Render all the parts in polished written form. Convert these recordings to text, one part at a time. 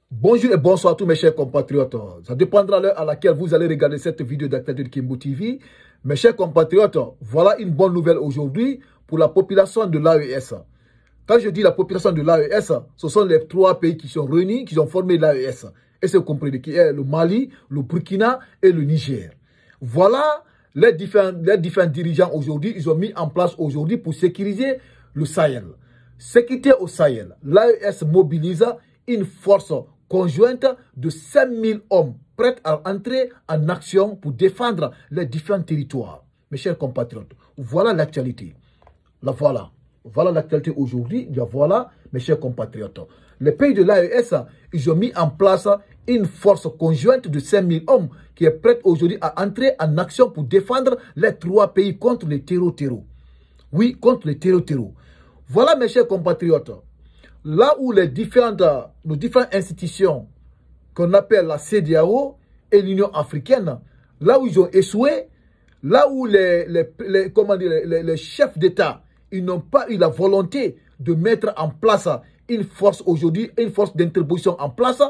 Bonjour et bonsoir à tous mes chers compatriotes. Ça dépendra de l'heure à laquelle vous allez regarder cette vidéo d'actualité de Kimbo TV. Mes chers compatriotes, voilà une bonne nouvelle aujourd'hui pour la population de l'AES. Quand je dis la population de l'AES, ce sont les trois pays qui sont réunis, qui ont formé l'AES. Et c'est compris qui est le Mali, le Burkina et le Niger. Voilà les différents dirigeants aujourd'hui, ils ont mis en place aujourd'hui pour sécuriser le Sahel. Sécurité au Sahel. L'AES mobilise une force conjointe de 5000 hommes prêts à entrer en action pour défendre les différents territoires. Mes chers compatriotes, voilà l'actualité. Voilà. Voilà l'actualité aujourd'hui. Voilà, mes chers compatriotes. Les pays de l'AES, ils ont mis en place une force conjointe de 5000 hommes qui est prête aujourd'hui à entrer en action pour défendre les trois pays contre les terreaux. Oui, contre les terreaux. Voilà, mes chers compatriotes. Là où les différentes institutions qu'on appelle la CEDEAO et l'Union africaine, là où ils ont échoué, là où les chefs d'État, ils n'ont pas eu la volonté de mettre en place une force aujourd'hui, une force d'interposition en place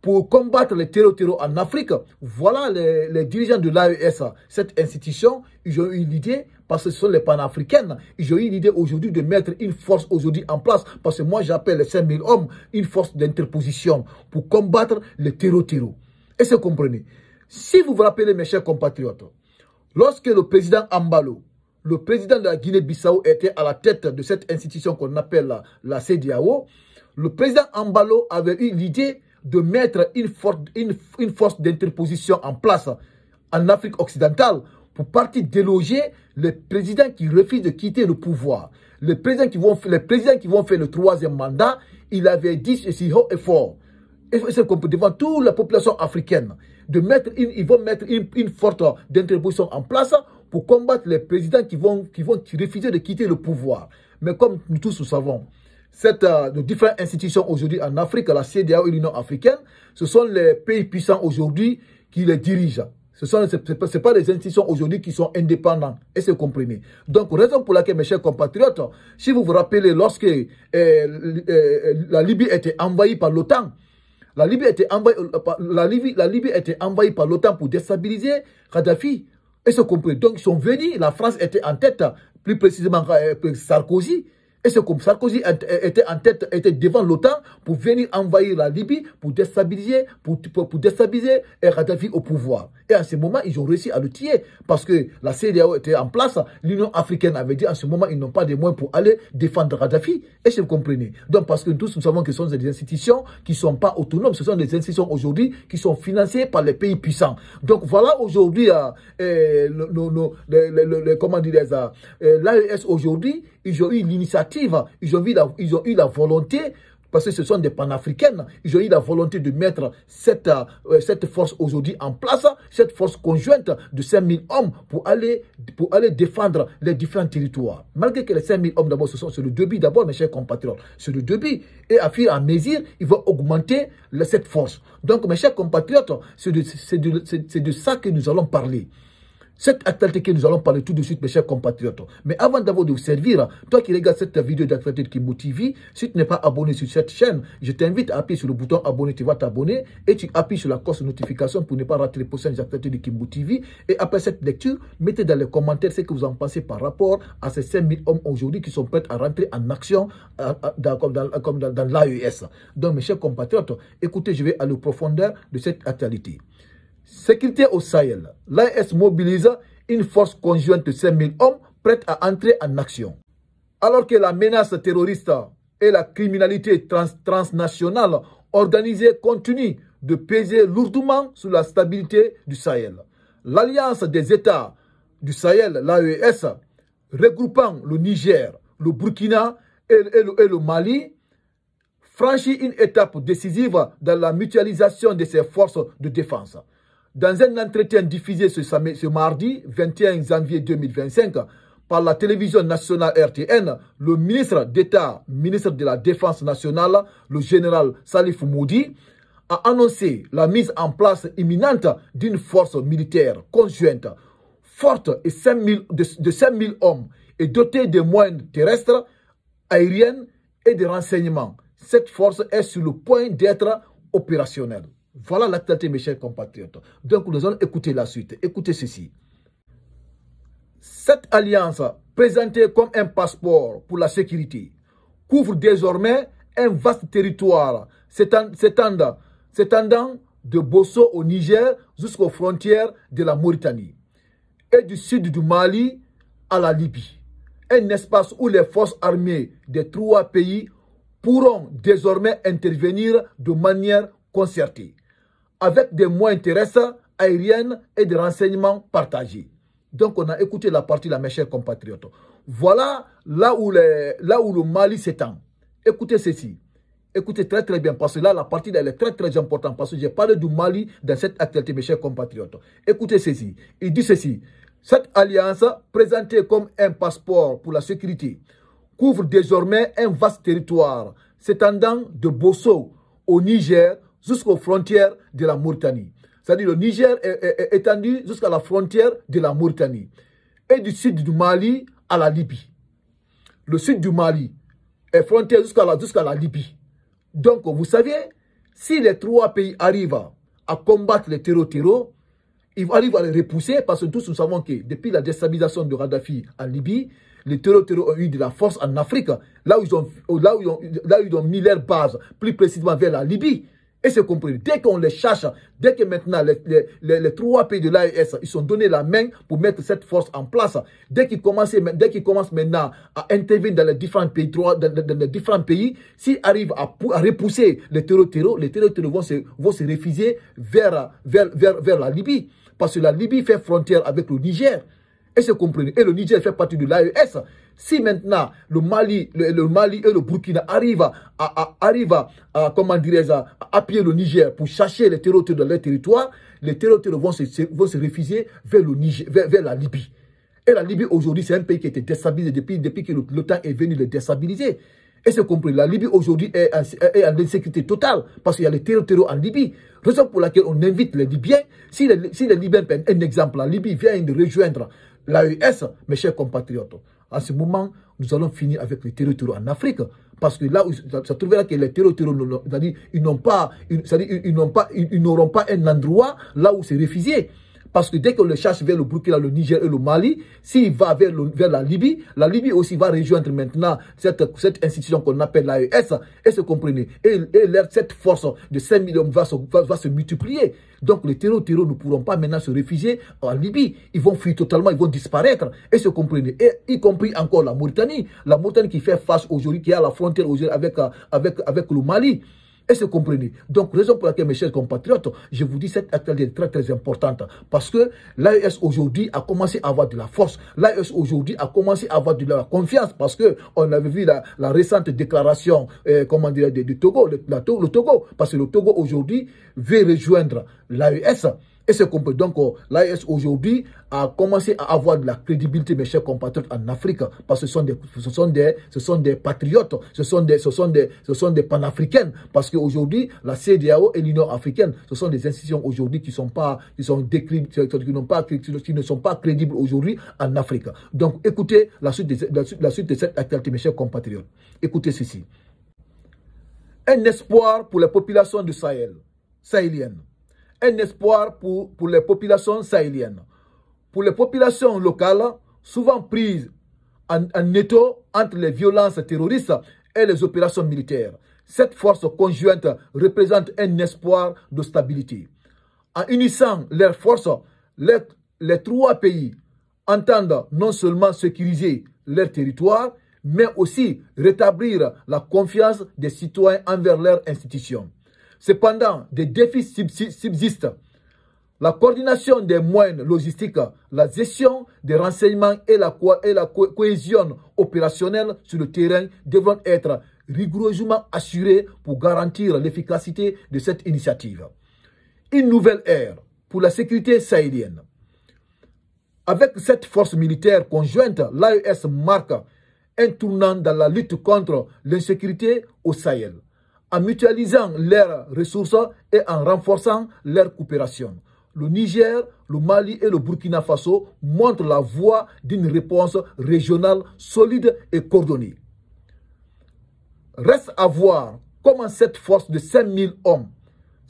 pour combattre les terreaux en Afrique. Voilà les dirigeants de l'AES, cette institution, ils ont eu l'idée, parce que ce sont les panafricaines, ils ont eu l'idée aujourd'hui de mettre une force aujourd'hui en place, parce que moi j'appelle les 5000 hommes une force d'interposition pour combattre les terreaux. Et c'est comprenez. Si vous vous rappelez, mes chers compatriotes, lorsque le président Ambalo, le président de la Guinée-Bissau était à la tête de cette institution qu'on appelle la CEDEAO, le président Ambalo avait eu l'idée de mettre une force d'interposition en place en Afrique occidentale pour partir déloger les présidents qui refusent de quitter le pouvoir. Les présidents qui vont faire le troisième mandat, il avait dit ceci haut et fort. Et c'est devant toute la population africaine, ils vont mettre une force d'interposition en place pour combattre les présidents qui vont refuser de quitter le pouvoir. Mais comme nous tous le savons, de différentes institutions aujourd'hui en Afrique, la CEDEAO et l'Union africaine, ce sont les pays puissants aujourd'hui qui les dirigent. Ce n'est pas les institutions aujourd'hui qui sont indépendantes. Et c'est comprenez. Donc, raison pour laquelle, mes chers compatriotes, si vous vous rappelez, lorsque la Libye était envahie par l'OTAN, la Libye était envahie par l'OTAN pour déstabiliser Kadhafi. Et c'est compris. Donc, ils sont venus, la France était en tête, plus précisément Sarkozy. Et c'est comme Sarkozy était en tête, était devant l'OTAN pour venir envahir la Libye, pour déstabiliser Kadhafi au pouvoir. Et en ce moment, ils ont réussi à le tuer parce que la CEDEAO était en place. L'Union africaine avait dit en ce moment, ils n'ont pas de moyens pour aller défendre Kadhafi. Et vous comprenez. Donc, parce que tous nous savons que ce sont des institutions qui ne sont pas autonomes. Ce sont des institutions aujourd'hui qui sont financées par les pays puissants. Donc, voilà aujourd'hui, l'AES aujourd'hui, ils ont eu l'initiative, ils ont eu la volonté, parce que ce sont des panafricaines, ils ont eu la volonté de mettre cette force aujourd'hui en place, cette force conjointe de 5000 hommes pour aller défendre les différents territoires. Malgré que les 5000 hommes d'abord, c'est le début d'abord, mes chers compatriotes, c'est le début. Et à fur et à mesure, ils vont augmenter cette force. Donc, mes chers compatriotes, c'est de ça que nous allons parler. Cette actualité que nous allons parler tout de suite, mes chers compatriotes. Mais avant d'abord de vous servir, toi qui regardes cette vidéo d'actualité de Kimbo TV, si tu n'es pas abonné sur cette chaîne, je t'invite à appuyer sur le bouton abonner, tu vas t'abonner et tu appuies sur la cloche de notification pour ne pas rater les prochaines actualités de Kimbo TV. Et après cette lecture, mettez dans les commentaires ce que vous en pensez par rapport à ces 5000 hommes aujourd'hui qui sont prêts à rentrer en action comme dans l'AES. Donc, mes chers compatriotes, écoutez, je vais aller aux profondeurs de cette actualité. Sécurité au Sahel. L'AES mobilise une force conjointe de 5000 hommes prête à entrer en action. Alors que la menace terroriste et la criminalité transnationale organisée continuent de peser lourdement sur la stabilité du Sahel, l'Alliance des États du Sahel, l'AES, regroupant le Niger, le Burkina et le Mali, franchit une étape décisive dans la mutualisation de ses forces de défense. Dans un entretien diffusé ce mardi 21 janvier 2025 par la télévision nationale RTN, le ministre d'État, ministre de la Défense nationale, le général Salif Moudi, a annoncé la mise en place imminente d'une force militaire conjointe, forte et de 5000 hommes et dotée de moyens terrestres, aériens et de renseignements. Cette force est sur le point d'être opérationnelle. Voilà l'actualité, mes chers compatriotes. Donc, nous allons écouter la suite. Écoutez ceci. Cette alliance, présentée comme un passeport pour la sécurité, couvre désormais un vaste territoire s'étendant de Bosso au Niger jusqu'aux frontières de la Mauritanie et du sud du Mali à la Libye. Un espace où les forces armées des 3 pays pourront désormais intervenir de manière concertée, avec des moyens terrestres, aériens et de renseignements partagés. Donc, on a écouté la partie là, mes chers compatriotes. Voilà là où le Mali s'étend. Écoutez ceci. Écoutez très très bien, parce que là, la partie là, elle est très très importante, parce que j'ai parlé du Mali dans cette actualité, mes chers compatriotes. Écoutez ceci. Il dit ceci. Cette alliance, présentée comme un passeport pour la sécurité, couvre désormais un vaste territoire s'étendant de Bosso au Niger jusqu'aux frontières de la Mauritanie. C'est-à-dire le Niger est étendu jusqu'à la frontière de la Mauritanie et du sud du Mali à la Libye. Le sud du Mali est frontière jusqu'à la Libye. Donc, vous savez, si les 3 pays arrivent à combattre les terreaux, ils arrivent à les repousser parce que tous nous savons que depuis la déstabilisation de Kadhafi en Libye, les terreaux ont eu de la force en Afrique, là où ils ont mis leur base, plus précisément vers la Libye. Et c'est compris. Dès qu'on les cherche, dès que maintenant les 3 pays de l'AES, ils sont donnés la main pour mettre cette force en place. Dès qu'ils commencent maintenant à intervenir dans les différents pays, s'ils arrivent à repousser les terreaux vont se refuser vers la Libye. Parce que la Libye fait frontière avec le Niger. Et c'est compris. Et le Niger fait partie de l'AES. Si maintenant le Mali et le Burkina arrivent à comment dirais-je, à appuyer le Niger pour chercher les terreaux dans leur territoire, les terreaux vont se refuser vers le Niger, vers la Libye. Et la Libye aujourd'hui, c'est un pays qui a été déstabilisé depuis que l'OTAN est venu le déstabiliser. Et c'est compris. La Libye aujourd'hui est en insécurité totale parce qu'il y a les terreaux en Libye. Raison pour laquelle on invite les Libyens. Si les Libyens prennent un exemple, la Libye vient de rejoindre l'AES, mes chers compatriotes. En ce moment, nous allons finir avec les terreaux en Afrique. Parce que là, ça trouvera que les terreaux, c'est-à-dire, ils n'auront pas un endroit là où se réfugier. Parce que dès qu'on le cherche vers le Burkina, le Niger et le Mali, s'il va vers la Libye aussi va rejoindre maintenant cette institution qu'on appelle l'AES. Et se comprenez. Et cette force de 5 millions va se multiplier. Donc les terreaux ne pourront pas maintenant se réfugier en Libye. Ils vont fuir totalement, ils vont disparaître. Et se comprenez. Et y compris encore la Mauritanie. La Mauritanie qui fait face aujourd'hui, qui est à la frontière aujourd'hui avec le Mali. Et se comprenez. Donc, raison pour laquelle, mes chers compatriotes, je vous dis cette actualité est très très importante. Parce que l'AES aujourd'hui a commencé à avoir de la force. L'AES aujourd'hui a commencé à avoir de la confiance. Parce que on avait vu la récente déclaration, du Togo, le Togo. Parce que le Togo aujourd'hui veut rejoindre l'AES. Et c'est compris. Donc, l'AES aujourd'hui a commencé à avoir de la crédibilité, mes chers compatriotes, en Afrique. Parce que ce sont des patriotes, ce sont des panafricaines. Parce qu'aujourd'hui, la CEDEAO et l'Union africaine, ce sont des institutions aujourd'hui qui ne sont pas crédibles aujourd'hui en Afrique. Donc, écoutez la suite de cette actualité, mes chers compatriotes. Écoutez ceci. Un espoir pour les populations du sahéliennes. Un espoir pour les populations sahéliennes. Pour les populations locales, souvent prises en étau entre les violences terroristes et les opérations militaires. Cette force conjointe représente un espoir de stabilité. En unissant leurs forces, les 3 pays entendent non seulement sécuriser leur territoire, mais aussi rétablir la confiance des citoyens envers leurs institutions. Cependant, des défis subsistent. La coordination des moyens logistiques, la gestion des renseignements et la cohésion opérationnelle sur le terrain devront être rigoureusement assurées pour garantir l'efficacité de cette initiative. Une nouvelle ère pour la sécurité sahélienne. Avec cette force militaire conjointe, l'AES marque un tournant dans la lutte contre l'insécurité au Sahel, en mutualisant leurs ressources et en renforçant leur coopération. Le Niger, le Mali et le Burkina Faso montrent la voie d'une réponse régionale solide et coordonnée. Reste à voir comment cette force de 5000 hommes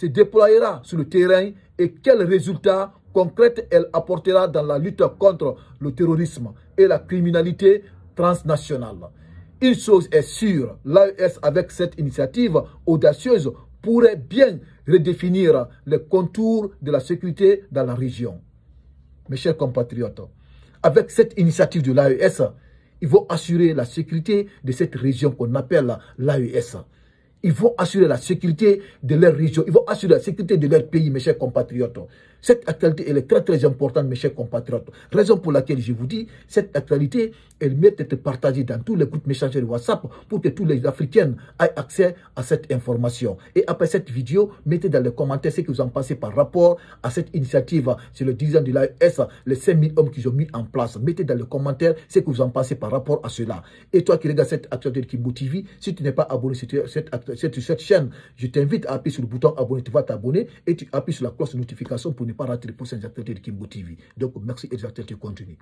se déployera sur le terrain et quels résultats concrets elle apportera dans la lutte contre le terrorisme et la criminalité transnationale. Une chose est sûre, l'AES avec cette initiative audacieuse pourrait bien redéfinir les contours de la sécurité dans la région. Mes chers compatriotes, avec cette initiative de l'AES, ils vont assurer la sécurité de cette région qu'on appelle l'AES. Ils vont assurer la sécurité de leur région. Ils vont assurer la sécurité de leur pays, mes chers compatriotes. Cette actualité, elle est très très importante, mes chers compatriotes. Raison pour laquelle je vous dis, cette actualité, elle mérite d'être partagée dans tous les groupes messagers WhatsApp pour que tous les Africains aient accès à cette information. Et après cette vidéo, mettez dans les commentaires ce que vous en pensez par rapport à cette initiative sur le dirigeant de l'AES, les 5000 hommes qu'ils ont mis en place. Mettez dans les commentaires ce que vous en pensez par rapport à cela. Et toi qui regardes cette actualité de Kimbo TV, si tu n'es pas abonné sur cette chaîne, je t'invite à appuyer sur le bouton abonner, tu vas t'abonner et tu appuies sur la cloche de notification pour ne pas rater les prochaines actualités de Kimbo TV. Donc, merci et les actualités continuent.